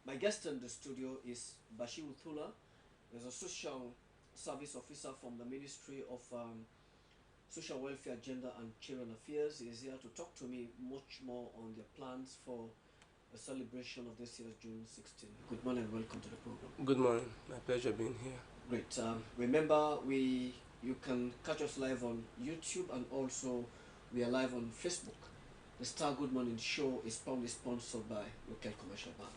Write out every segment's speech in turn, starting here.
My guest in the studio is Bashir Uthula. He's a social service officer from the Ministry of Social Welfare, Gender and Children Affairs. He is here to talk to me much more on their plans for the celebration of this year's June 16. Good morning and welcome to the program. Good morning. My pleasure being here. Great. Remember, you can catch us live on YouTube and also we are live on Facebook. The Star Good Morning Show is proudly sponsored by Local Commercial Bank.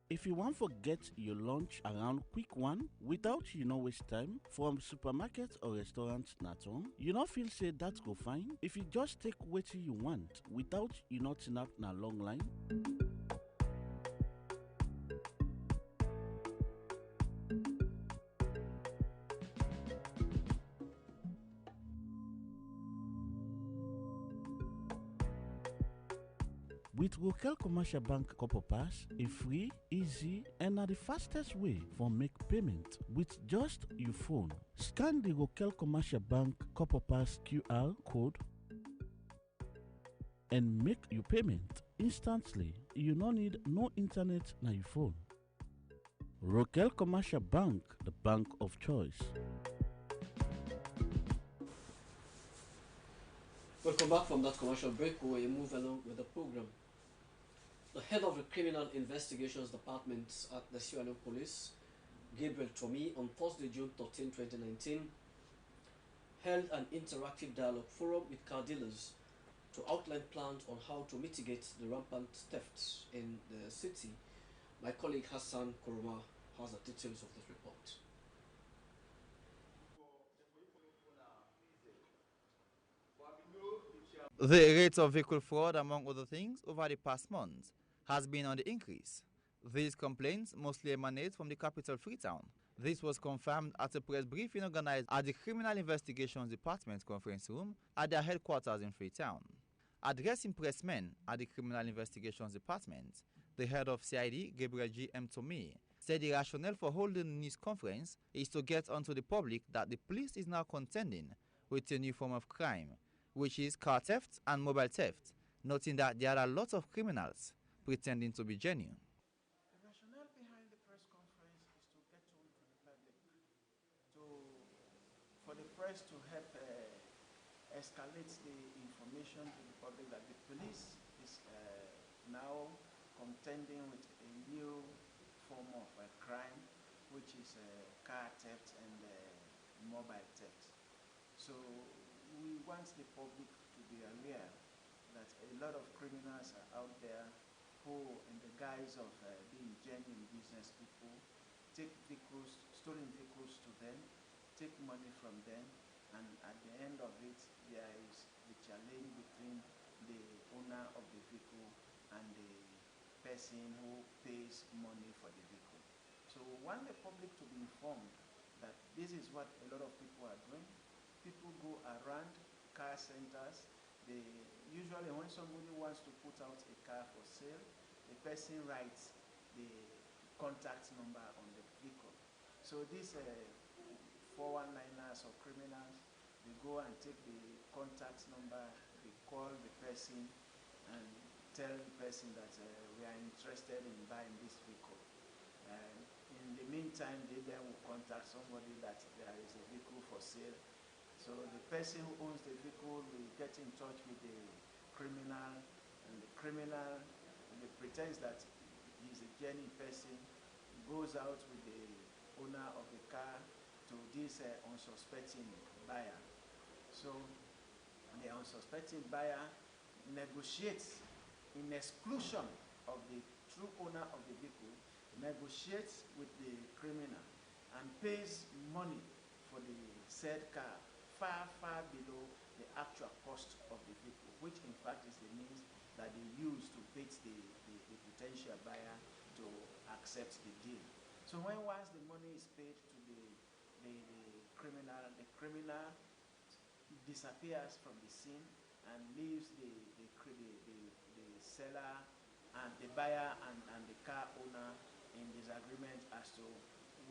If you want to get your lunch around quick one without you no waste time from supermarket or restaurant at home, you no feel say that go fine? If you just take wetin you want without you not turn up na long line? With Rokel Commercial Bank Copper Pass, a free, easy, and na the fastest way for make payment with just your phone. Scan the Rokel Commercial Bank Copper Pass QR code and make your payment instantly. You no need no internet na your phone. Rokel Commercial Bank, the bank of choice. Welcome back from that commercial break where we move along with the program. The head of the Criminal Investigations Department at the Sierra Leone Police, Gabriel Tomi, on Thursday, June 13, 2019, held an interactive dialogue forum with car dealers to outline plans on how to mitigate the rampant thefts in the city. My colleague Hassan Kuruma has the details of this report. The rate of vehicle fraud, among other things, over the past months has been on the increase. These complaints mostly emanate from the capital Freetown. This was confirmed at a press briefing organized at the Criminal Investigations Department conference room at their headquarters in Freetown. Addressing pressmen at the Criminal Investigations Department, the head of CID, Gabriel G. M. Tomei, said the rationale for holding the news conference is to get onto the public that the police is now contending with a new form of crime, which is car theft and mobile theft, noting that there are lots of criminals pretending to be genuine. The rationale behind the press conference is to get on to the public, to, for the press to help escalate the information to the public that the police is now contending with a new form of crime, which is car theft and mobile theft. So we want the public to be aware that a lot of criminals are out there who, in the guise of being genuine business people, take vehicles, stolen vehicles to them, take money from them, and at the end of it, there is the challenge between the owner of the vehicle and the person who pays money for the vehicle. So we want the public to be informed that this is what a lot of people are doing. People go around car centers. They usually, when somebody wants to put out a car for sale, the person writes the contact number on the vehicle. So these 419ers or criminals, they go and take the contact number, they call the person and tell the person that we are interested in buying this vehicle. In the meantime, they then will contact somebody that there is a vehicle for sale. So the person who owns the vehicle will get in touch with the criminal, and the criminal pretends that he's a genuine person, goes out with the owner of the car to this unsuspecting buyer. So the unsuspecting buyer negotiates in exclusion of the true owner of the vehicle, negotiates with the criminal and pays money for the said car far, far below the actual cost of the vehicle, which in fact is the means that they use to bait the potential buyer to accept the deal. So when once the money is paid to the criminal disappears from the scene and leaves the seller and the buyer and the car owner in disagreement as to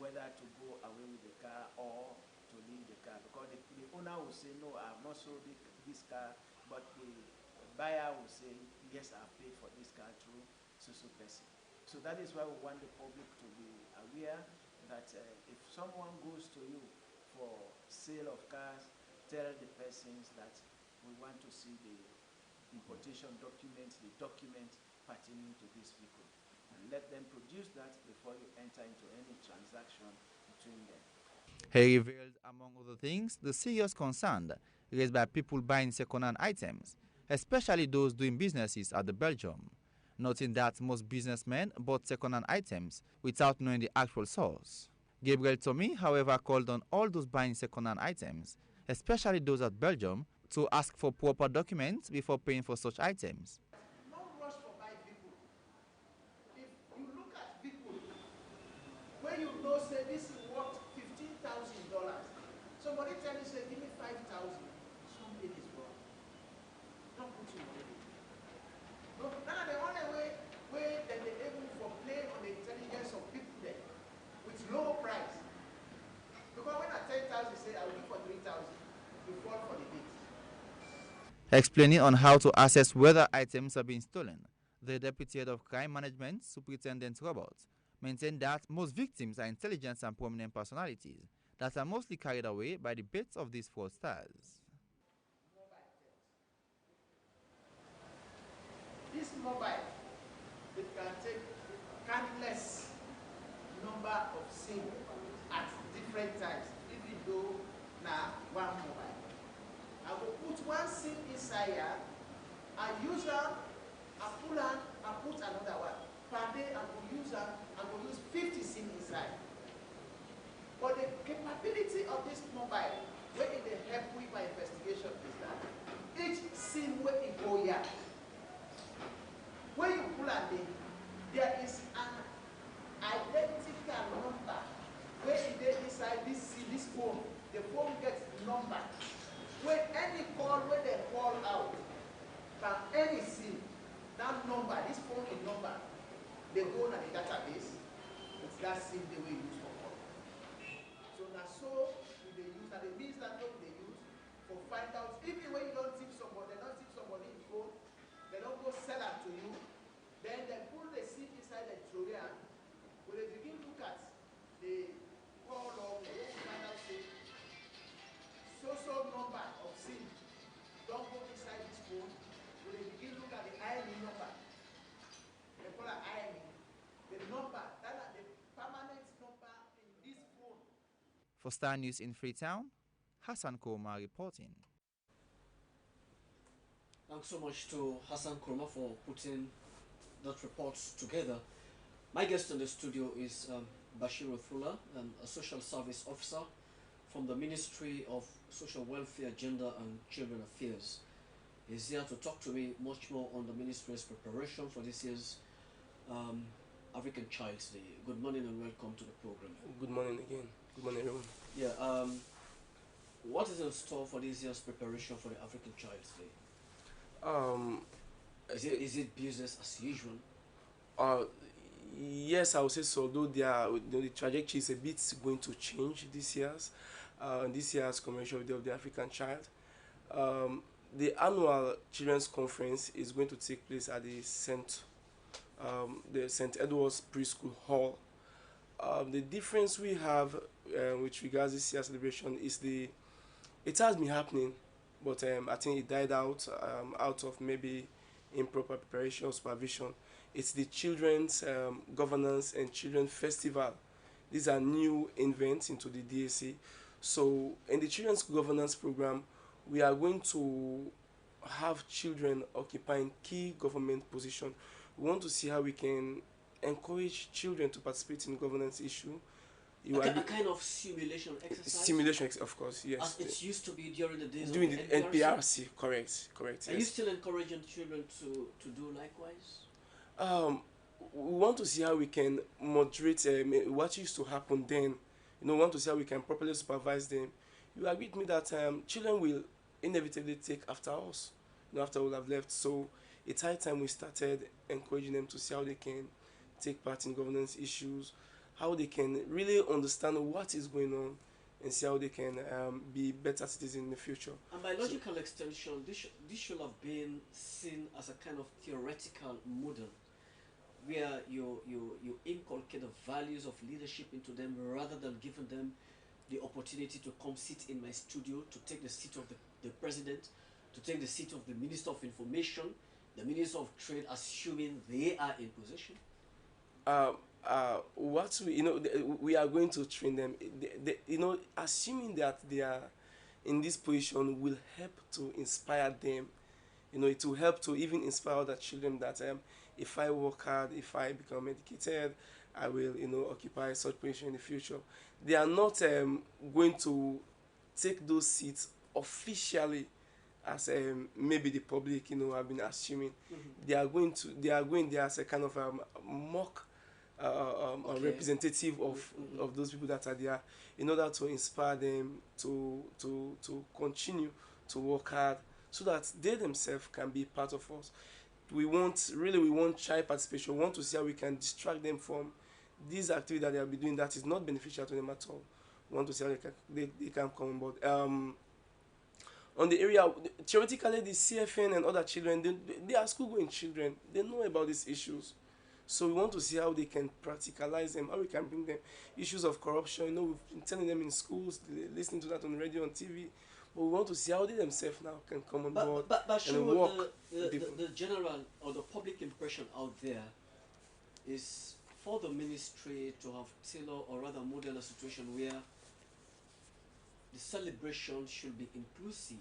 whether to go away with the car or to leave the car, because the owner will say, no, I have not sold this car, but the buyer will say, yes, I paid for this car through so person. So that is why we want the public to be aware that if someone goes to you for sale of cars, tell the persons that we want to see the importation document, the document pertaining to this vehicle, and let them produce that before you enter into any transaction between them. He revealed, among other things, the serious concern raised by people buying second-hand items, especially those doing businesses at the Belgium, noting that most businessmen bought second-hand items without knowing the actual source. Gabriel Tommy, however, called on all those buying second-hand items, especially those at Belgium, to ask for proper documents before paying for such items. No rush for buy vehicle. If you look at vehicle, when you know say this is worth $15,000, somebody tell you say give me 5,000, something is wrong. Don't put your money. No, now the only way that they're able to play on the intelligence of people there with low price. Because when I 10,000 say I'll give for 3,000, you fall for the bait. Explaining on how to assess whether items are being stolen, the Deputy Head of Crime Management, Superintendent Roberts, maintained that most victims are intelligent and prominent personalities that are mostly carried away by the baits of these fraudsters. This mobile, it can take countless number of SIM at different times, even though now one mobile. I will put one SIM inside here, I use them, I pull on, I put another one. Per day I will use them, I will use 50 SIM inside. But the capability of this mobile, where it will help with my investigation is that each SIM where it go here, when you pull on it, there is an identical number where it is inside this phone. The phone gets number. When any call, when they call out, from any SIM, that number, this phone is number, they go on the database. It's that SIM they will use for call. So now they use, and it means that what they use for find out, even when you don't tip somebody, they don't tip somebody in phone, they don't go sell it to you, then they pull the SIM inside the drawer. When they begin to look at the call log, they will find out say, so number of SIM don't go inside this phone. When they begin to look at the IME number, they call it IME. The number, that is the permanent number in this phone. For Star News in Freetown, Hassan Koma reporting. Thanks so much to Hassan Kurma for putting that report together. My guest in the studio is Bashir Othula, a social service officer from the Ministry of Social Welfare, Gender and Children Affairs. He's here to talk to me much more on the ministry's preparation for this year's African Child's Day. Good morning and welcome to the program. Good morning again. Good morning, everyone. Yeah, what is in store for this year's preparation for the African Child's Day? Is it business as usual? Yes, I would say so. Though the trajectory is a bit going to change this year's commemoration day of the African Child. The annual Children's Conference is going to take place at the St. Edward's Preschool Hall. The difference we have with regards to this year's celebration is it has been happening, but I think it died out of maybe improper preparation or supervision. It's the Children's Governance and Children Festival. These are new invents into the DAC. So in the Children's Governance Program, we are going to have children occupying key government positions. We want to see how we can encourage children to participate in governance issue. A kind of simulation exercise? Simulation, of course, yes. As it used to be during the days during of the NPRC, correct. Are Yes. you still encouraging children to do likewise? We want to see how we can moderate what used to happen then. We want to see how we can properly supervise them. You agree with me that children will inevitably take after us, after we have left. So it's high time we started encouraging them to see how they can take part in governance issues, how they can really understand what is going on and see how they can be better citizens in the future. And by logical extension, this should have been seen as a kind of theoretical model where you inculcate the values of leadership into them rather than giving them the opportunity to come sit in my studio, to take the seat of the president, to take the seat of the Minister of Information, the Minister of Trade, assuming they are in position. What we, we are going to train them. Assuming that they are in this position will help to inspire them. It will help to even inspire other children that if I work hard, if I become educated, I will, occupy such position in the future. They are not going to take those seats officially as maybe the public, have been assuming. Mm-hmm. They are going there as a kind of mock Okay. representative of Mm-hmm. of those people that are there, in order to inspire them to continue to work hard, so that they themselves can be part of us. We want child participation. We want to see how we can distract them from this activity that they will be doing that is not beneficial to them at all. We want to see how they can come on board. On the area, theoretically, the CFN and other children, they are school going children. They know about these issues. So we want to see how they can practicalize them, how we can bring them issues of corruption. We've been telling them in schools, listening to that on radio, on TV. But we want to see how they themselves now can come on board But and sure, work. the general or the public impression out there is for the ministry to have tailored or rather model a situation where the celebration should be inclusive.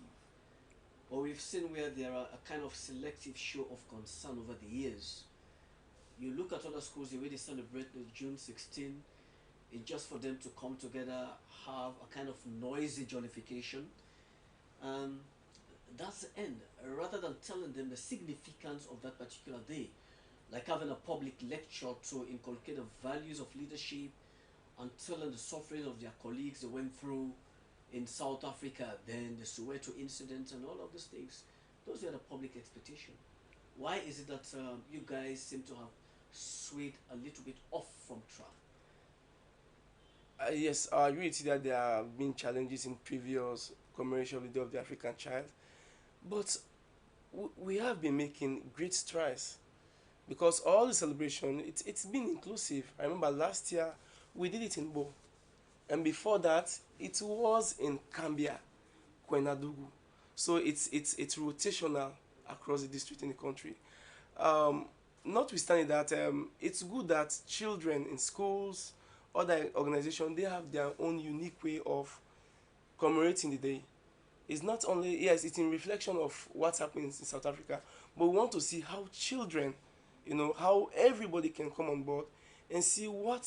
But we've seen where there are a kind of selective show of concern over the years. You look at other schools, the way they celebrate the June 16, it's just for them to come together, have a kind of noisy jollification, and that's the end. Rather than telling them the significance of that particular day, like having a public lecture to inculcate the values of leadership and telling the suffering of their colleagues they went through in South Africa, then the Soweto incident and all of those things. Those are the public expectation. Why is it that you guys seem to have swayed a little bit off from track? Yes, I agree with you that there have been challenges in previous commemoration of the Day of the African Child, but we have been making great strides, because all the celebration, it's been inclusive. I remember last year we did it in Bo, and before that it was in Cambia, Kwenadugu. So it's rotational across the district in the country. Notwithstanding that, it's good that children in schools, other organizations, they have their own unique way of commemorating the day. It's not only, yes, it's in reflection of what's happening in South Africa, but we want to see how children, how everybody can come on board and see what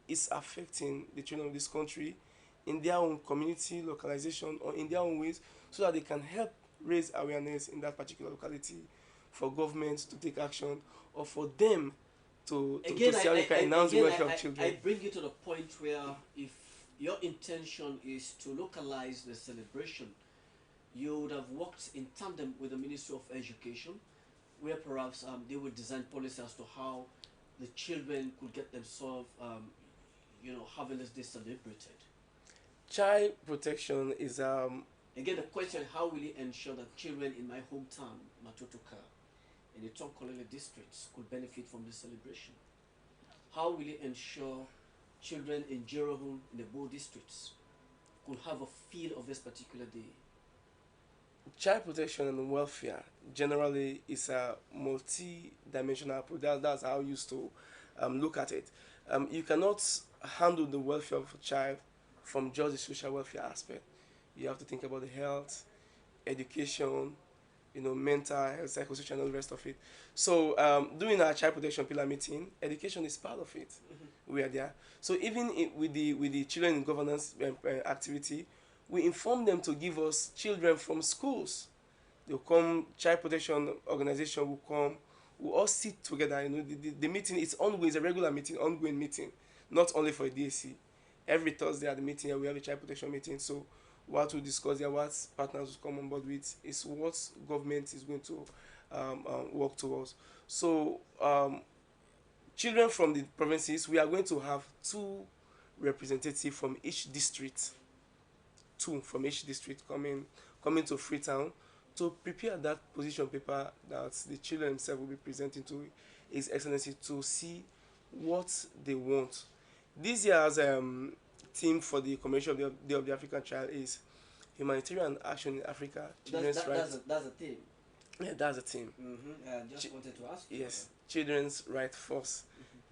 is affecting the children of this country in their own community, localization, or in their own ways, so that they can help raise awareness in that particular locality, for government to take action, or for them to see how they can enhance the welfare of children. I bring you to the point where if your intention is to localize the celebration, you would have worked in tandem with the Ministry of Education, where perhaps they would design policy as to how the children could get themselves, having this day celebrated. Child protection is Again, the question: how will you ensure that children in my hometown, Matotoka, in the Tonkolele districts, could benefit from this celebration? How will you ensure children in Jerohun, in the Bo districts, could have a feel of this particular day? child protection and welfare generally is a multi-dimensional approach. That's how I used to look at it. You cannot handle the welfare of a child from just the social welfare aspect. You have to think about the health, education, mental health, psychosocial, and all the rest of it. So during our child protection pillar meeting, education is part of it. We are there. So even with the children in governance activity, we inform them to give us children from schools. They'll come, child protection organization will come, we'll all sit together. The meeting is ongoing, it's a regular meeting, ongoing meeting, not only for a DSC. Every Thursday at the meeting, we have a child protection meeting. So what we discuss there, what partners will come on board with, is what government is going to work towards. So children from the provinces, we are going to have 2 representatives from each district two from each district coming to Freetown to prepare that position paper that the children themselves will be presenting to His Excellency to see what they want. This year's theme for the commemoration of the Day of the African Child is humanitarian action in Africa, children's rights. That's a thing. Yeah, that's the theme. I just wanted to ask you. Yes, children's right first,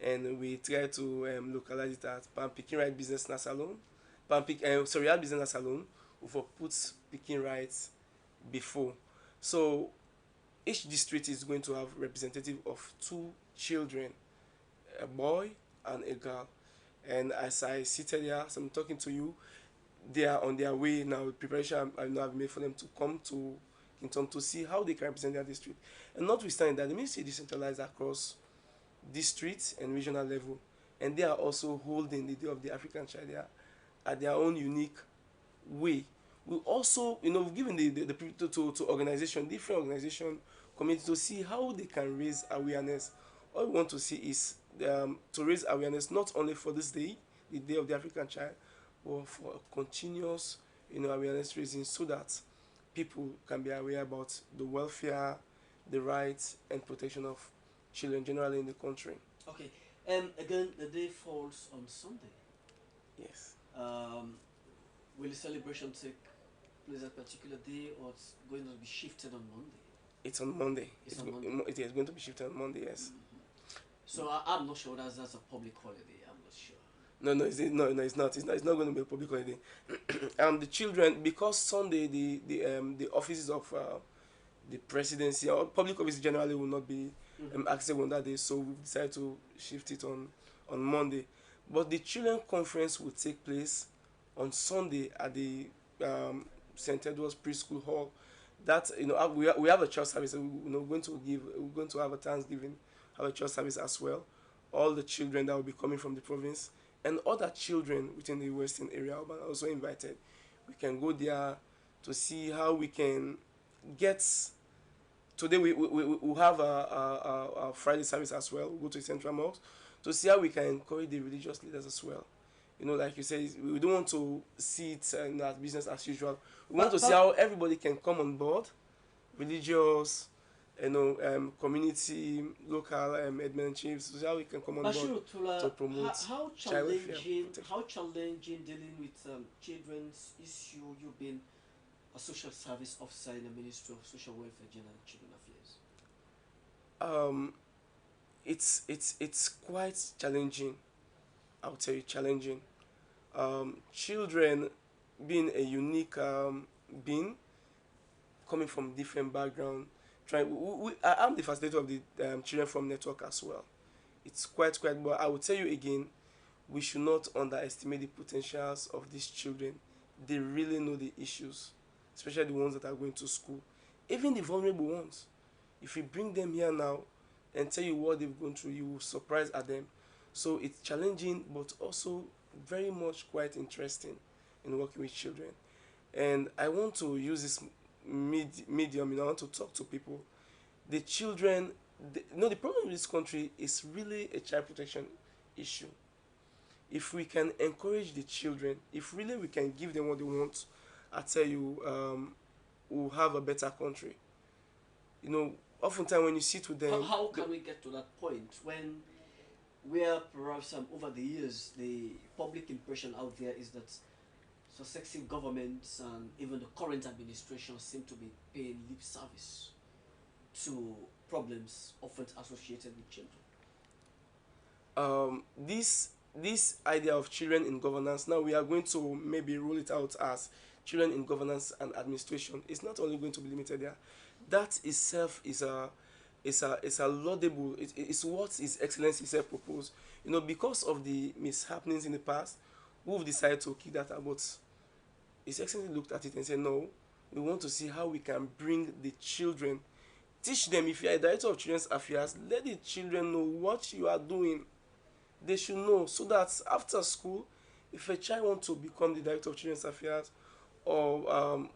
and we try to localize it at Pan Pikin Right Business Salon. Real Business Salon, we for put Pikin rights before. So each district is going to have representative of two children, a boy and a girl. And as I seated here, as I'm talking to you, they are on their way now. Preparation I know I've made for them to come to Kingston to see how they can represent their district. And notwithstanding that, the ministry is decentralized across district and regional level, and they are also holding the Day of the African Child there at their own unique way. We also, we've given the people to organization, different organization, community to see how they can raise awareness. All we want to see is to raise awareness not only for this day, the Day of the African Child, but for a continuous, awareness raising, so that people can be aware about the welfare, the rights, and protection of children generally in the country. Okay. Again, the day falls on Sunday. Yes. Will the celebration take place that particular day, or it's going to be shifted on Monday? It's on Monday. It's on Monday. It is going to be shifted on Monday. Yes. So I'm not sure that's a public holiday. I'm not sure. No, it's not. It's not going to be a public holiday. The children, because Sunday the offices of the presidency or public offices generally will not be accessible on that day, so we decided to shift it on Monday. But the children conference will take place on Sunday at the St. Edward's Preschool Hall. That we have a church service. We're going to have a Thanksgiving, have a church service as well. All the children that will be coming from the province and other children within the Western area are also invited. We can go there to see how we can get. Today we have a Friday service as well. We'll go to the Central Mosque to see how we can encourage the religious leaders as well. Like you said, we don't want to see it as business as usual. We want to see how everybody can come on board, religious, community, local admin chiefs, to see how we can come on board to promote how child welfare protection. How challenging dealing with children's issue? You've been a social service officer in the Ministry of Social Welfare, Gender and Children Affairs. It's quite challenging. I would say challenging. Children being a unique being, coming from different background. I'm the facilitator of the Children from Network as well. It's quite, but I will tell you again, we should not underestimate the potentials of these children. They really know the issues, especially the ones that are going to school, even the vulnerable ones. If you bring them here now and tell you what they've gone through, you will surprise at them. So it's challenging, but also very much quite interesting in working with children. And I want to use this medium, I want to talk to people. The children, the problem with this country is really a child protection issue. If we can encourage the children, if really we can give them what they want, I tell you, we'll have a better country. Oftentimes when you sit with them... How can we get to that point where perhaps over the years the public impression out there is that successive governments and even the current administration seem to be paying lip service to problems often associated with children? This idea of children in governance, now we are going to maybe roll it out as children in governance and administration. It's not only going to be limited there. That itself is a laudable, it's what His Excellency himself proposed. Because of the mishappenings in the past, we've decided to kick that out. But His Excellency looked at it and said, no, we want to see how we can bring the children, teach them. If you are a director of Children's Affairs, let the children know what you are doing. They should know, so that after school, if a child wants to become the director of Children's Affairs or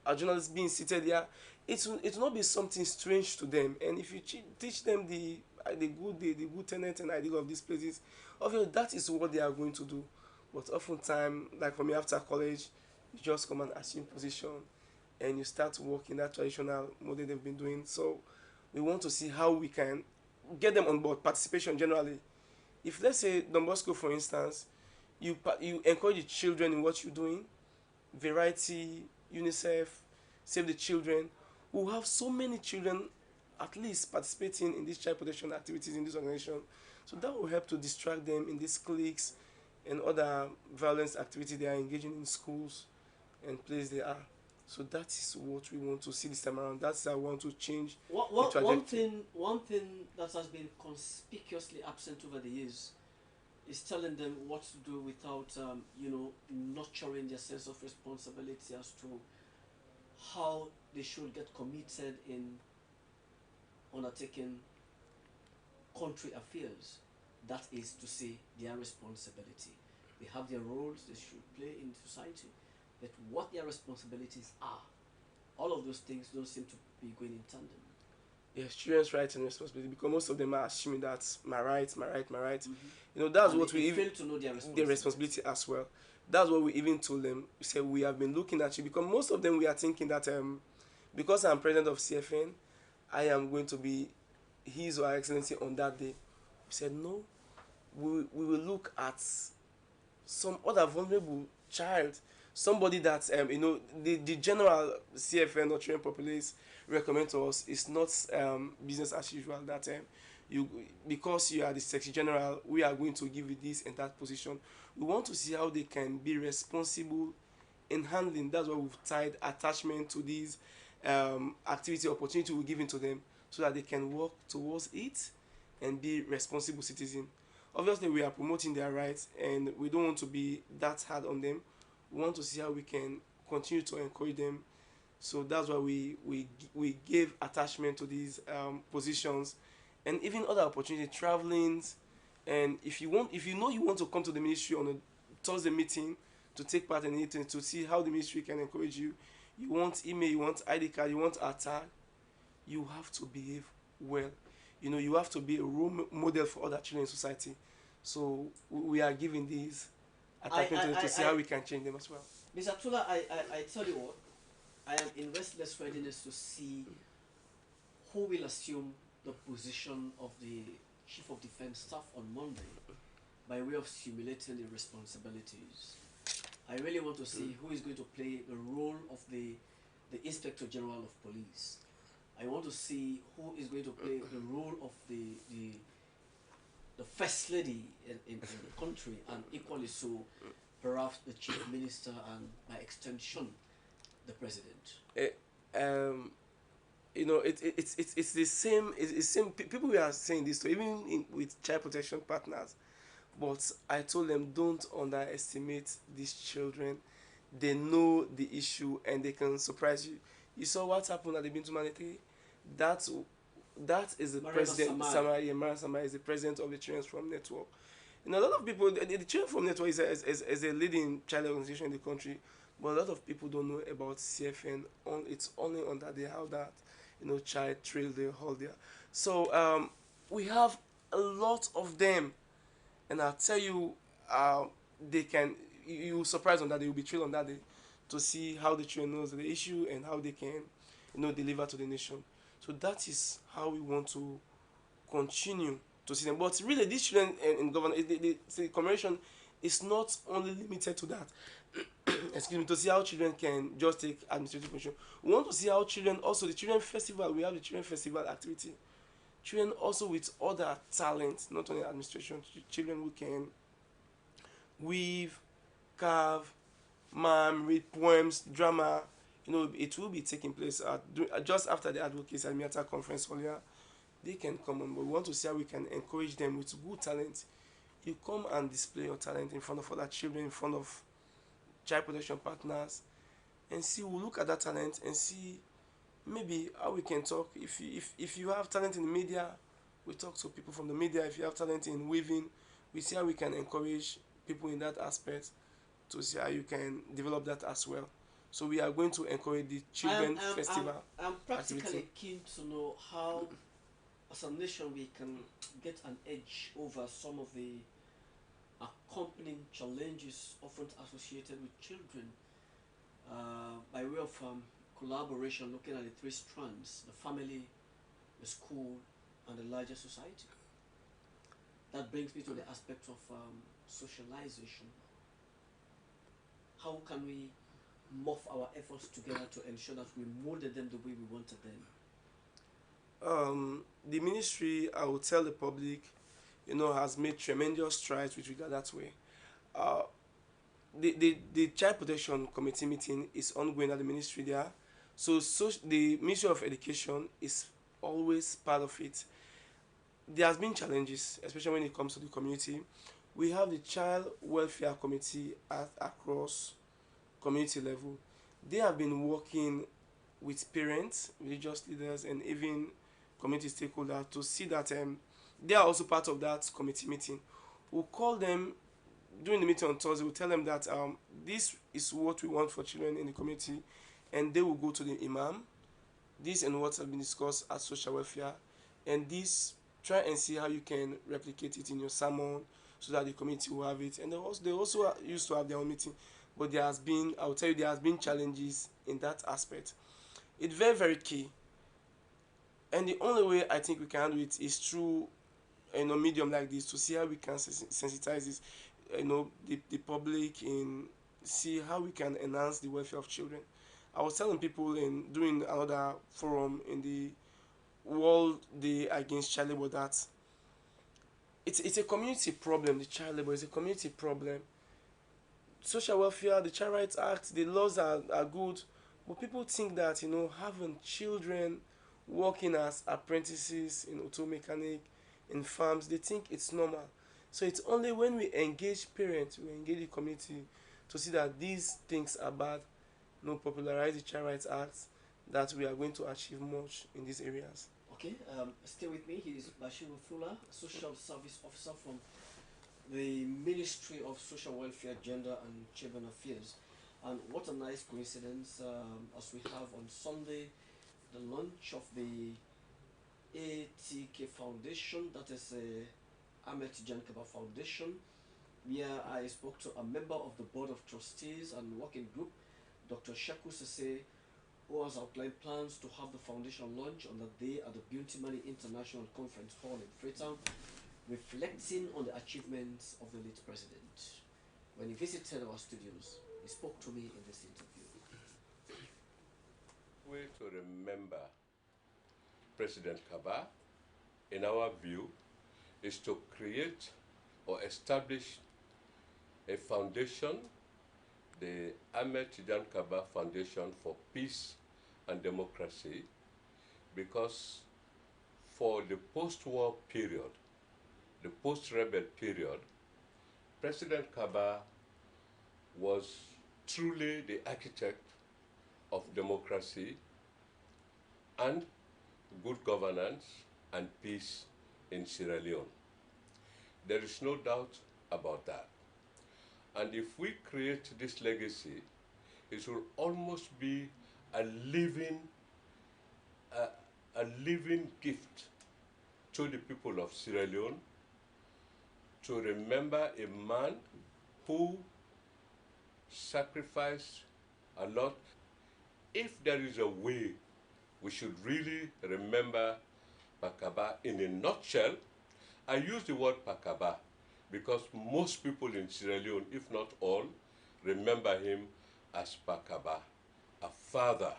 a journalist being seated there, it will not be something strange to them. And if you teach them the good tenet and ideal of these places, obviously that is what they are going to do. But oftentimes, like for me after college, you just come and assume position and you start working that traditional model they've been doing. So we want to see how we can get them on board. Participation generally. If let's say Don Bosco, for instance, you encourage the children in what you're doing, Variety, UNICEF, Save the Children, who have so many children at least participating in these child protection activities in this organization. So that will help to distract them in these cliques and other violence activity they are engaging in schools and places they are. So that is what we want to see this time around. That's how we want to change the trajectory. One thing that has been conspicuously absent over the years is telling them what to do without, nurturing their sense of responsibility as to how they should get committed in undertaking country affairs. That is to say, their responsibility. They have their roles they should play in society, but what their responsibilities are, all of those things don't seem to be going in tandem. Yes, children's rights and responsibility, because most of them are assuming that's my right. Mm-hmm. That's and what we fail to know their responsibility as well. That's what we even told them. We said we have been looking at you, because most of them we are thinking that because I'm president of CFN, I am going to be His or Her Excellency on that day. We said no, we will look at some other vulnerable child, somebody that the general CFN or trained populace recommend to us is not business as usual. That you, because you are the Secretary General, we are going to give you this and that position. We want to see how they can be responsible in handling. That's why we've tied attachment to these activity opportunity we're giving to them, so that they can work towards it and be responsible citizens. Obviously, we are promoting their rights, and we don't want to be that hard on them. We want to see how we can continue to encourage them. So that's why we gave attachment to these positions, and even other opportunity, travelings. And if you want to come to the ministry on a Thursday meeting to take part in it and to see how the ministry can encourage you, you want email, you want ID card, you want attire, you have to behave well. You have to be a role model for other children in society. So we are giving these attachment to see how we can change them as well. Mr. Tula, I tell you what, I am in restless readiness to see who will assume the position of the Chief of Defense Staff on Monday by way of simulating the responsibilities. I really want to see who is going to play the role of the Inspector General of Police. I want to see who is going to play the role of the First Lady in the country, and equally so, perhaps the Chief Minister, and by extension, the President. It's the same. It's same. People we are saying this to, even with child protection partners. But I told them, don't underestimate these children. They know the issue and they can surprise you. You saw what happened at the Bintu Manitri? That is the president. Mariam Samai is the president of the Children's Forum Network. A lot of people, the Children's Forum Network is a leading child organization in the country, but a lot of people don't know about CFN. It's only under they have that, child trail they hold there. So we have a lot of them, and I'll tell you, they can. You surprised on that they will be trailed on that day to see how the children knows the issue and how they can, deliver to the nation. So that is how we want to continue to see them. But really, these children in government, the commemoration is not only limited to that. Excuse me, to see how children can just take administrative position. We want to see how children, also the children festival, we have the children festival activity. Children also with other talents, not only administration, children who can weave, carve, mime, read poems, drama. It will be taking place just after the Advocacy and Miata conference earlier. They can come on, but we want to see how we can encourage them with good talent. You come and display your talent in front of other children, in front of child protection partners, and see. We'll look at that talent and see maybe how we can talk. If you have talent in the media, we talk to people from the media. If you have talent in weaving, we see how we can encourage people in that aspect to see how you can develop that as well. So we are going to encourage the children festival. I'm practically activity. keen to know how, as a nation, we can get an edge over some of the accompanying challenges often associated with children by way of collaboration, looking at the three strands: the family, the school, and the larger society. That brings me to the aspect of socialization. How can we morph our efforts together to ensure that we molded them the way we wanted them? The ministry, I will tell the public, has made tremendous strides with regard that way. Uh, the Child Protection Committee meeting is ongoing at the ministry there. So the Ministry of Education is always part of it. There has been challenges, especially when it comes to the community. We have the Child Welfare Committee across community level. They have been working with parents, religious leaders, and even community stakeholders to see that they are also part of that committee meeting. We'll call them during the meeting on Thursday. We'll tell them that this is what we want for children in the community, and they will go to the imam. This and what has been discussed at social welfare, and this try and see how you can replicate it in your sermon so that the community will have it. And they also used to have their own meeting, but I will tell you, there has been challenges in that aspect. It's very, very key, and the only way I think we can handle it is through medium like this, to see how we can sensitize this, the public, in see how we can enhance the welfare of children. I was telling people in doing another forum in the World Day Against Child Labor that it's a community problem. The child labor is a community problem. Social welfare, the Child Rights Act, the laws are good, but people think that having children working as apprentices in auto mechanic, in farms, they think it's normal. So it's only when we engage parents, we engage the community to see that these things are bad, popularize the Child Rights Act, that we are going to achieve much in these areas. Okay, stay with me. He is Bashir Fuller, Social Service Officer from the Ministry of Social Welfare, Gender and Children Affairs. And what a nice coincidence, as we have on Sunday the launch of the ATK Foundation, that is Ahmed Tijan Kaba Foundation, where I spoke to a member of the Board of Trustees and Working Group, Dr. Shaku Sese, who has outlined plans to have the foundation launch on the day at the Beauty Money International Conference Hall in Freetown, reflecting on the achievements of the late president. When he visited our studios, he spoke to me in this interview. Way to remember President Kaba, in our view, is to create or establish a foundation, the Ahmed Tijan Kaba Foundation for Peace and Democracy, because for the post-war period, the post-rebel period, President Kaba was truly the architect of democracy and good governance and peace in Sierra Leone. There is no doubt about that. And if we create this legacy, it will almost be a living gift to the people of Sierra Leone, to remember a man who sacrificed a lot. If there is a way we should really remember Pakaba in a nutshell, I use the word Pakaba because most people in Sierra Leone, if not all, remember him as Pakaba, a father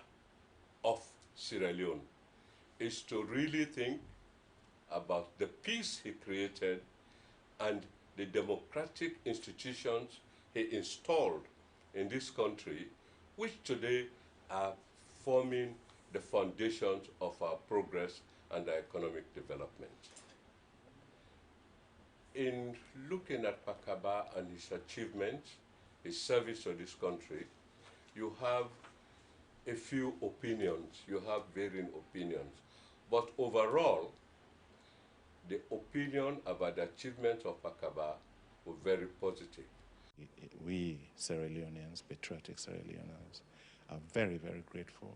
of Sierra Leone, is to really think about the peace he created and the democratic institutions he installed in this country, which today are forming the foundations of our progress and our economic development. In looking at Pakaba and his achievements, his service to this country, you have a few opinions, you have varying opinions. But overall, the opinion about the achievements of Pakaba were very positive. We Sierra Leoneans, patriotic Sierra Leoneans, are very, very grateful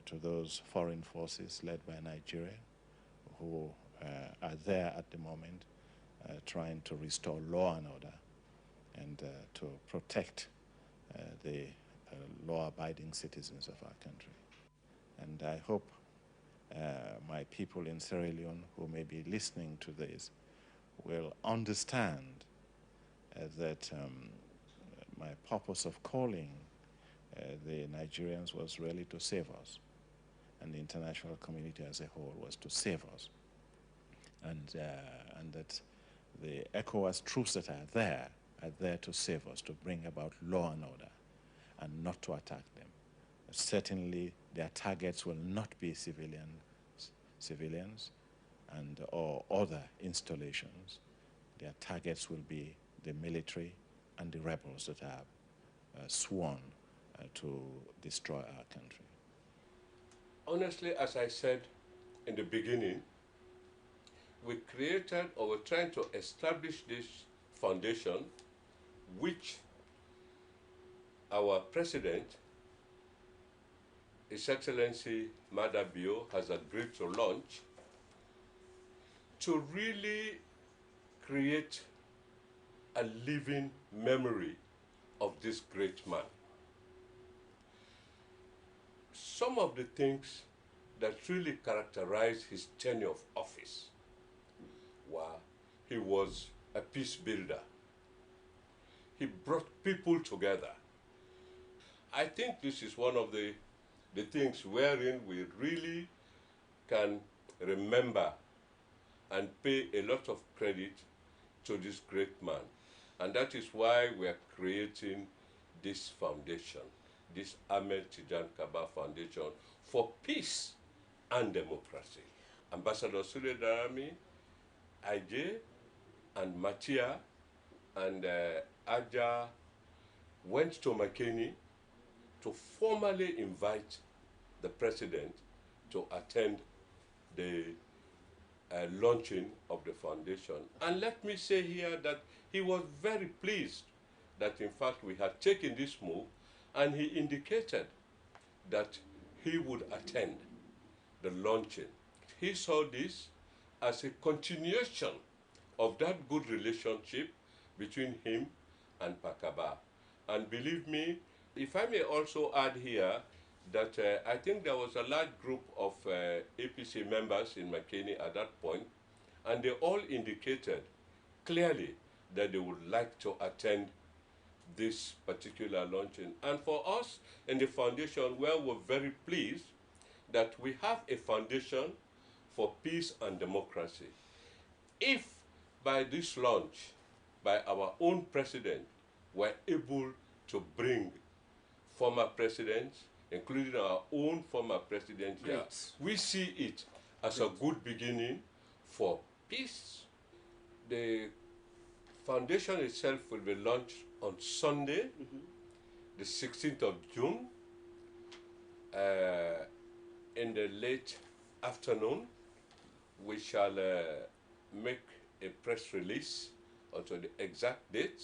to those foreign forces led by Nigeria who are there at the moment trying to restore law and order and to protect the law-abiding citizens of our country. And I hope my people in Sierra Leone who may be listening to this will understand that my purpose of calling the Nigerians was really to save us, and the international community as a whole was to save us, and that the ECOWAS troops that are there to save us, to bring about law and order, and not to attack them. Certainly, their targets will not be civilians and or other installations. Their targets will be the military and the rebels that have sworn to destroy our country. Honestly, as I said in the beginning, we created or we're trying to establish this foundation which our president, His Excellency Maada Bio, has agreed to launch to really create a living memory of this great man. Some of the things that really characterized his tenure of office were he was a peace builder. He brought people together. I think this is one of the things wherein we really can remember and pay a lot of credit to this great man. And that is why we are creating this foundation, this Ahmed Tijan Kaba Foundation for Peace and Democracy. Ambassador Sule Darami, IJ, and Matia, and Aja went to Makeni to formally invite the president to attend the launching of the foundation. And let me say here that he was very pleased that in fact we had taken this move, and he indicated that he would attend the launching. He saw this as a continuation of that good relationship between him and Pakaba. And believe me, if I may also add here that I think there was a large group of APC members in Makeni at that point, and they all indicated clearly that they would like to attend this particular launching. And for us in the foundation, well, we're very pleased that we have a foundation for peace and democracy. If by this launch, by our own president, we're able to bring former presidents, including our own former president here, we see it as a good beginning for peace. The foundation itself will be launched on Sunday, the 16th of June, in the late afternoon. We shall make a press release onto the exact date.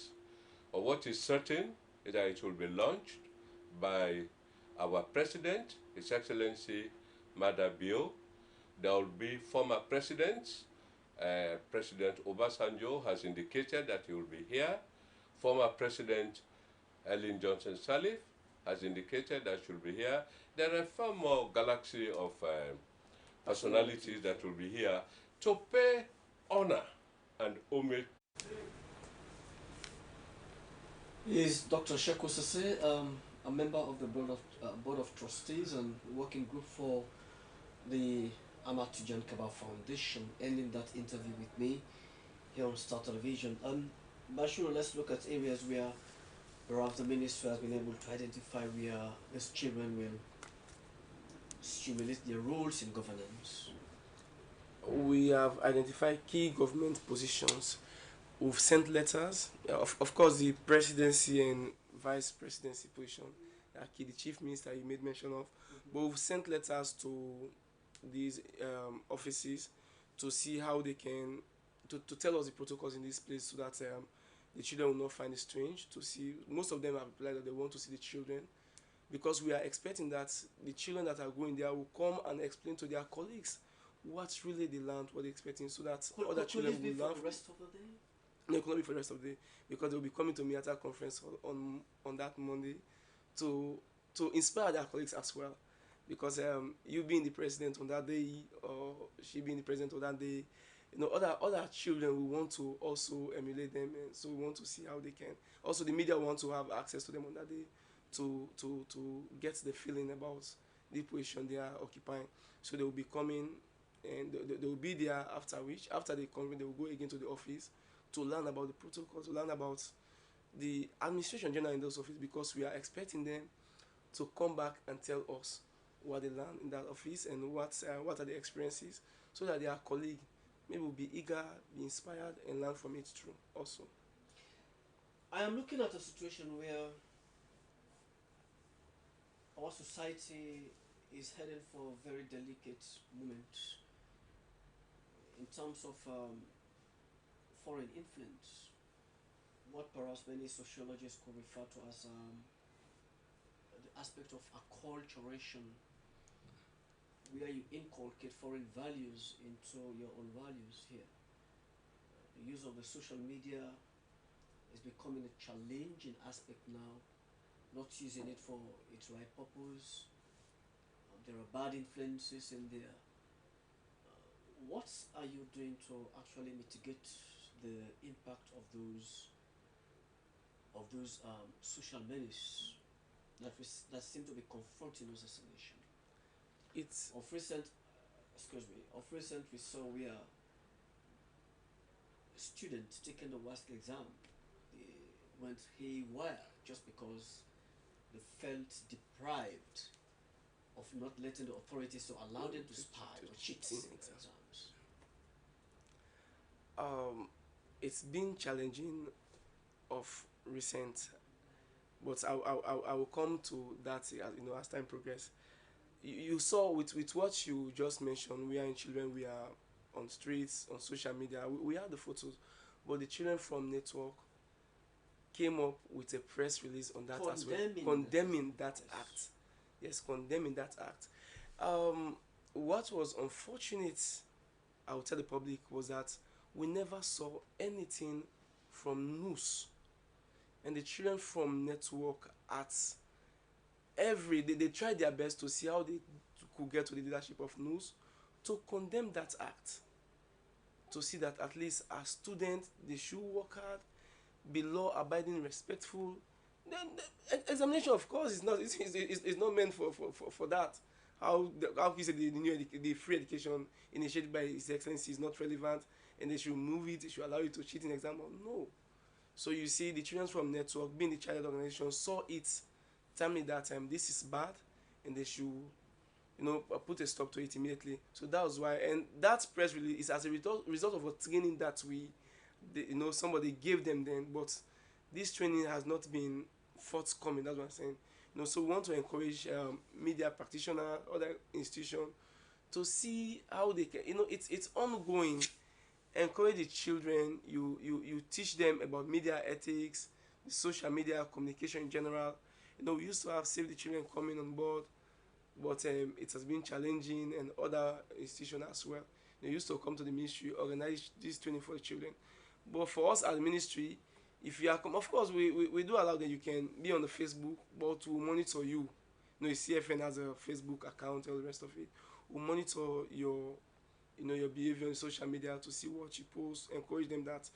But what is certain is that it will be launched by our president, His Excellency Maada Bio. There will be former presidents. President Obasanjo has indicated that he will be here. Former President Ellen Johnson Sirleaf has indicated that she will be here. There are far more galaxy of personalities that will be here to pay honor and homage. He is Dr. Sheku Sese, a member of the Board of Trustees and working group for the Ahmed Tijan Kaba Foundation, ending that interview with me here on Star Television. Bashir, let's look at areas where perhaps the ministry has been able to identify where these children will stimulate their roles in governance. We have identified key government positions. We've sent letters. Of course, the presidency and vice presidency position are key. The chief minister you made mention of. But we've sent letters to these offices to see how they can, to tell us the protocols in this place so that the children will not find it strange to see. Most of them have replied that they want to see the children, because we are expecting that the children that are going there will come and explain to their colleagues what's really the land, what they're expecting, so that other children will learn. For the rest of the day? No, it could not be for the rest of the day, because they'll be coming to Miata conference on that Monday to to inspire their colleagues as well, because you being the president on that day or she being the president on that day, other children will want to also emulate them, and so we want to see how they can. Also, the media want to have access to them on that day to get the feeling about the position they are occupying. So they will be coming, and they will be there after which, after they come, they will go again to the office to learn about the protocol, to learn about the administration general in those offices, because we are expecting them to come back and tell us what they learn in that office and what are the experiences, so that their colleague maybe will be eager, be inspired, and learn from it too also. I am looking at a situation where our society is heading for a very delicate moment in terms of foreign influence, what perhaps many sociologists could refer to as the aspect of acculturation, where you inculcate foreign values into your own values here. The use of the social media is becoming a challenging aspect now, not using it for its right purpose. There are bad influences in there. What are you doing to actually mitigate the impact of those social menace that seem to be confronting us as a nation? It's Of recent, we saw where students taking the WASC exam, they went haywire just because they felt deprived of not letting the authorities to allow them to spy or cheat in exams. It's been challenging of recent, but I will come to that as time progress. You saw with what you just mentioned, we are in children, we are on streets, on social media, we have the photos, but the children from network came up with a press release on that as well, condemning that act. Yes, condemning that act. What was unfortunate, I will tell the public, was that we never saw anything from news, and the children from network arts, every day they tried their best to see how they could get to the leadership of news to condemn that act, to see that at least as students they should work hard, be law abiding, respectful. Then the examination, of course, is not it's not meant for that. How he said the free education initiated by His Excellency is not relevant, and they should move it, they should allow you to cheat in exam. No. So you see, the children from network, being the child organization, saw it, tell me that this is bad, and they should put a stop to it immediately. So that was why, and that press release is as a result of a training that somebody gave them then, but this training has not been forthcoming. That's what I'm saying. So we want to encourage media practitioners, other institutions, to see how they can. It's ongoing. Encourage the children. You teach them about media ethics, the social media communication in general. We used to have Save the Children coming on board, but it has been challenging, and other institutions as well. They used to come to the ministry, organize this training for the children. But for us as ministry, if you are of course we do allow that you can be on the Facebook, but we'll monitor you. The CFN has a Facebook account, all the rest of it. We'll monitor your your behavior on social media to see what you post, encourage them that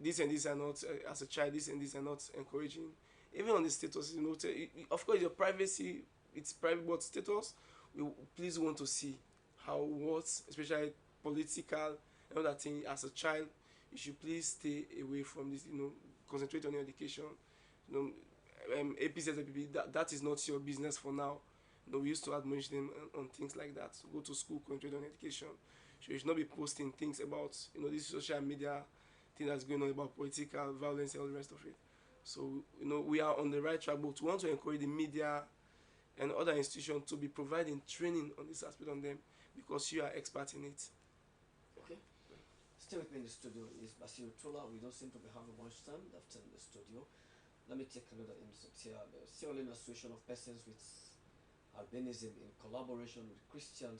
this and this are not as a child, this and this are not encouraging. Even on the status, of course your privacy, it's private, but status, we please want to see how what, especially political and other thing. As a child, you should please stay away from this. Concentrate on your education. APCs, that is not your business for now. We used to admonish them on things like that. So go to school, concentrate on education. So you should not be posting things about this social media thing that's going on about political violence and all the rest of it. So we are on the right track, but we want to encourage the media and other institutions to be providing training on this aspect on them, because you are expert in it. Okay. Still with me in the studio is Basil Tola. We don't seem to be having much time left in the studio. Let me take another insert here. The Sierra Leone Association of Persons with Albinism, in collaboration with Christian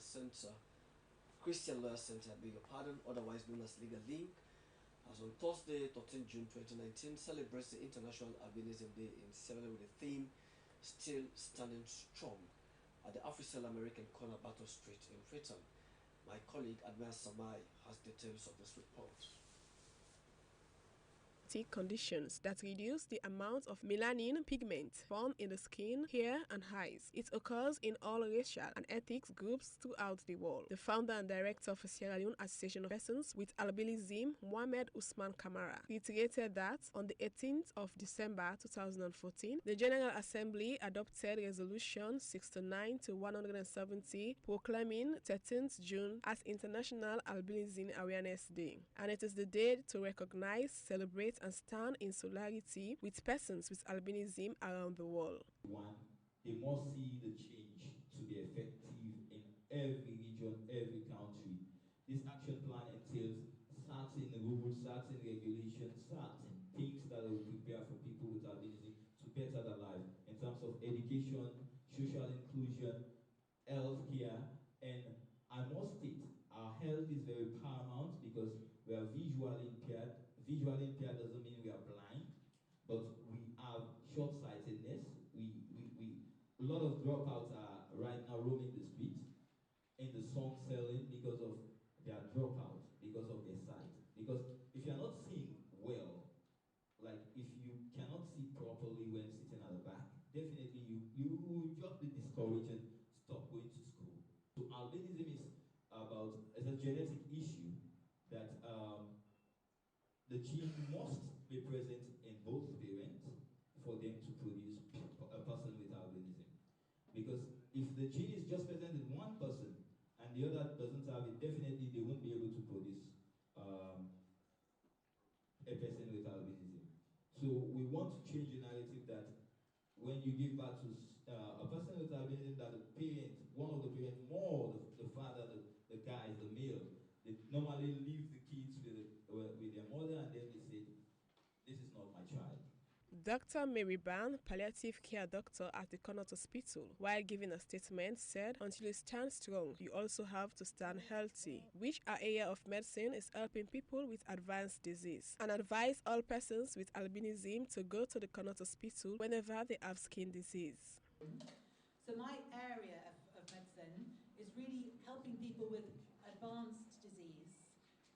Lawyer Center, beg your pardon, otherwise known as Legal Link, as on Thursday, 13 June 2019, celebrates the International Albinism Day in Sierra Leone with the theme still standing strong at the Africell American corner Battle Street in Freetown. My colleague Admiral Samai has details of this report. Conditions that reduce the amount of melanin pigment found in the skin, hair, and eyes. It occurs in all racial and ethnic groups throughout the world. The founder and director of the Sierra Leone Association of Persons with Albinism, Mohamed Usman Kamara, reiterated that on the 18th of December 2014, the General Assembly adopted Resolution 69 to 170 proclaiming 13th June as International Albinism Awareness Day, and it is the day to recognize, celebrate, and stand in solidarity with persons with albinism around the world. One, they must see the change to be effective in every region, every country. This action plan entails certain rules, certain regulations, certain things that will prepare for people with albinism to better their life in terms of education, social inclusion, health care, and I must state, our health is very paramount because we are visually impaired. Visually impaired doesn't mean we are blind, but we have short-sightedness. A lot of dropouts are right now roaming the streets in the song selling because of their dropout, because of their sight. Because if you're not seeing well, like if you cannot see properly when sitting at the back, definitely you will just be discouraged and stop going to school. So albinism is a genetic issue that the gene must be present in both parents for them to produce a person with albinism. Because if the gene is just present in one person and the other doesn't have it, definitely they won't be able to produce a person with albinism. So we want to change the narrative that when you give birth to a person with albinism, that the parent, one of the parents, more the father, the guy, the male, they normally leave the kids with their mother and then they say, this is not my child. Dr. Mary Ban, palliative care doctor at the Connaught Hospital, while giving a statement, said, until you stand strong, you also have to stand healthy, which our area of medicine is helping people with advanced disease, and advise all persons with albinism to go to the Connaught Hospital whenever they have skin disease. So my area of medicine is really helping people with advanced disease,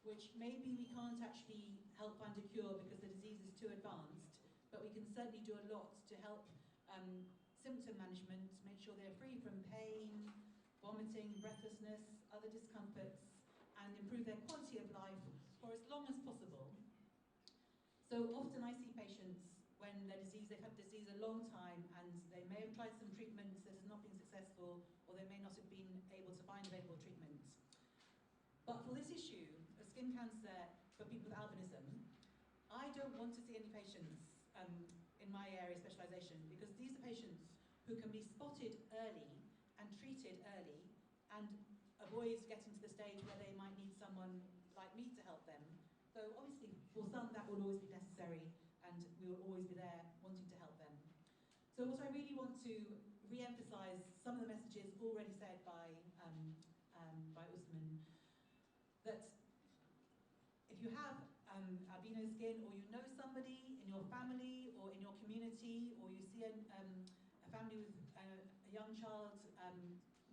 which maybe we can't actually help find a cure because the disease is too advanced, but we can certainly do a lot to help symptom management, make sure they're free from pain, vomiting, breathlessness, other discomforts, and improve their quality of life for as long as possible. So often I see patients when they've had disease a long time and they may have tried some treatments that has not been successful, or they may not have been able to find available treatments. But for this issue of skin cancer for people with albinism, I don't want to see any patients in my area of specialisation, because these are patients who can be spotted early and treated early and avoid getting to the stage where they might need someone like me to help them. So obviously for some that will always be necessary and we will always be there wanting to help them. So what I really want to re-emphasise some of the messages already said by Usman, that if you have albino skin, or you know somebody in your family or in your community, or you see a family with a young child with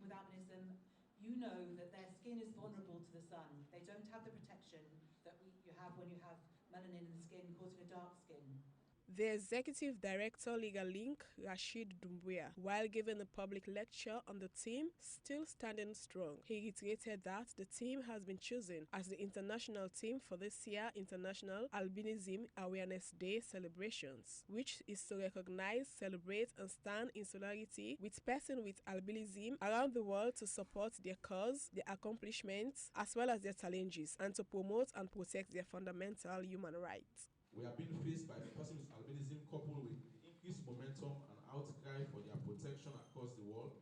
albinism, you know that their skin is vulnerable to the sun. They don't have the protection that you have when you have melanin in the skin causing a dark skin. The Executive Director, Legal Link, Rashid Doumbouya, while giving a public lecture on the team, still standing strong. He reiterated that the team has been chosen as the international team for this year's International Albinism Awareness Day celebrations, which is to recognize, celebrate, and stand in solidarity with persons with albinism around the world to support their cause, their accomplishments, as well as their challenges, and to promote and protect their fundamental human rights. We are being faced by persons with albinism coupled with increased momentum and outcry for their protection across the world.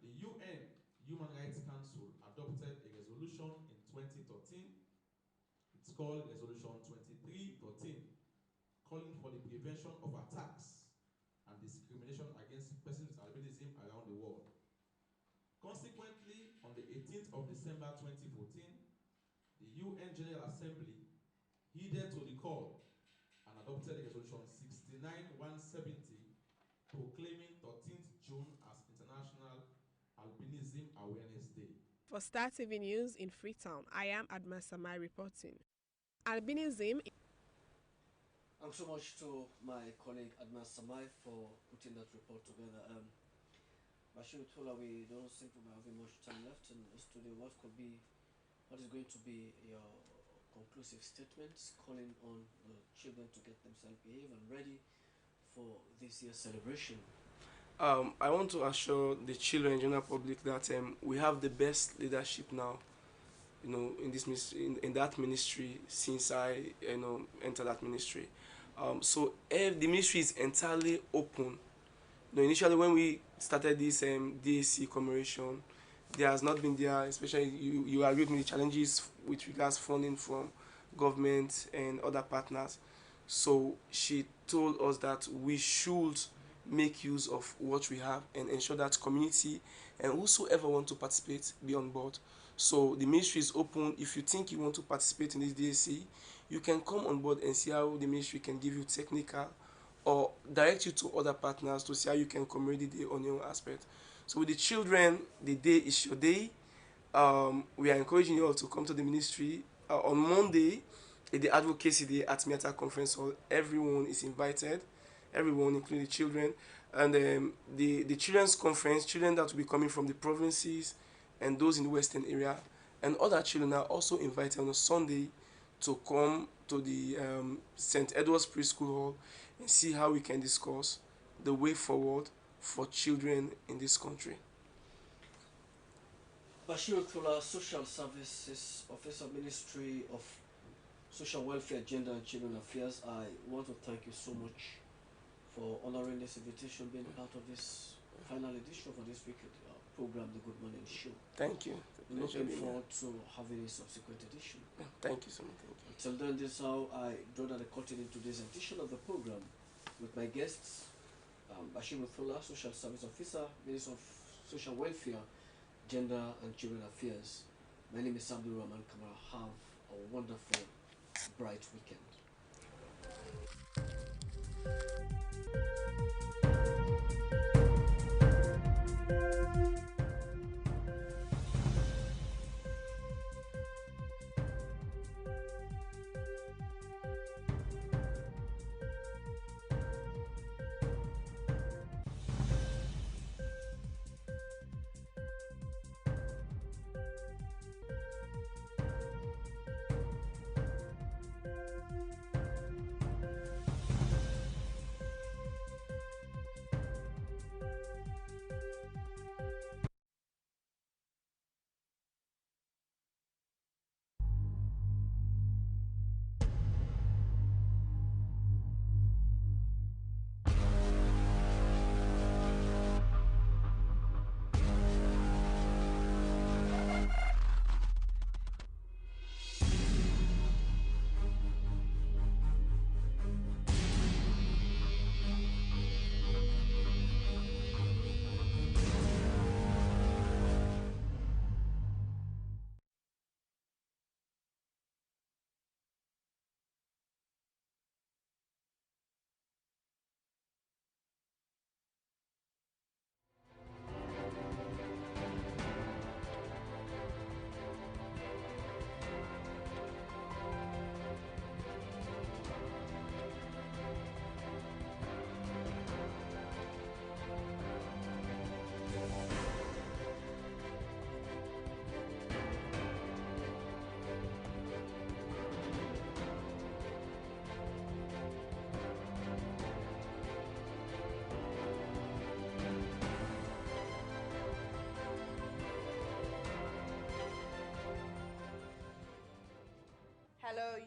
The UN Human Rights Council adopted a resolution in 2013. It's called Resolution 2313, calling for the prevention of attacks and discrimination against persons with albinism around the world. Consequently, on the 18th of December 2014, the UN General Assembly heeded to the call and adopted Resolution 69-170, proclaiming 13th June as International Albinism Awareness Day. For Star TV News in Freetown, I am Adma Samai reporting. Albinism. Thanks so much to my colleague Adnan Samai for putting that report together. Bashir Tola, we don't seem to be having much time left in the studio. What is going to be your conclusive statements calling on the children to get themselves behaved and ready for this year's celebration? I want to assure the children and general public that we have the best leadership now, in this ministry, in that ministry since I, entered that ministry. So if the ministry is entirely open. Initially when we started this DAC commemoration, there has not been there, especially you agree with me, the challenges with regards funding from government and other partners. So she told us that we should make use of what we have and ensure that community and whosoever want to participate be on board. So the ministry is open. If you think you want to participate in this DAC, you can come on board and see how the ministry can give you technical or direct you to other partners to see how you can commemorate the day on your own aspect. So with the children, the day is your day. We are encouraging you all to come to the ministry on Monday, the advocacy day at Miata Conference Hall. Everyone is invited, everyone, including the children. And the children's conference, children that will be coming from the provinces and those in the western area, and other children are also invited on a Sunday to come to the St. Edward's Preschool Hall and see how we can discuss the way forward for children in this country. Bashir Tola, Social Services Officer, Ministry of Social Welfare, Gender and Children Affairs, I want to thank you so much for honoring this invitation, being part of this final edition for this weekend program, The Good Morning Show. Thank you. Looking forward to having a subsequent edition. Thank you so much. Thank you. Until then, this is how I draw the curtain into this edition of the program with my guests, Bashir Tola, Social Service Officer, Minister of Social Welfare, Gender and Children Affairs. My name is Abdul Rahman Kamara. Have a wonderful, bright weekend. Hello.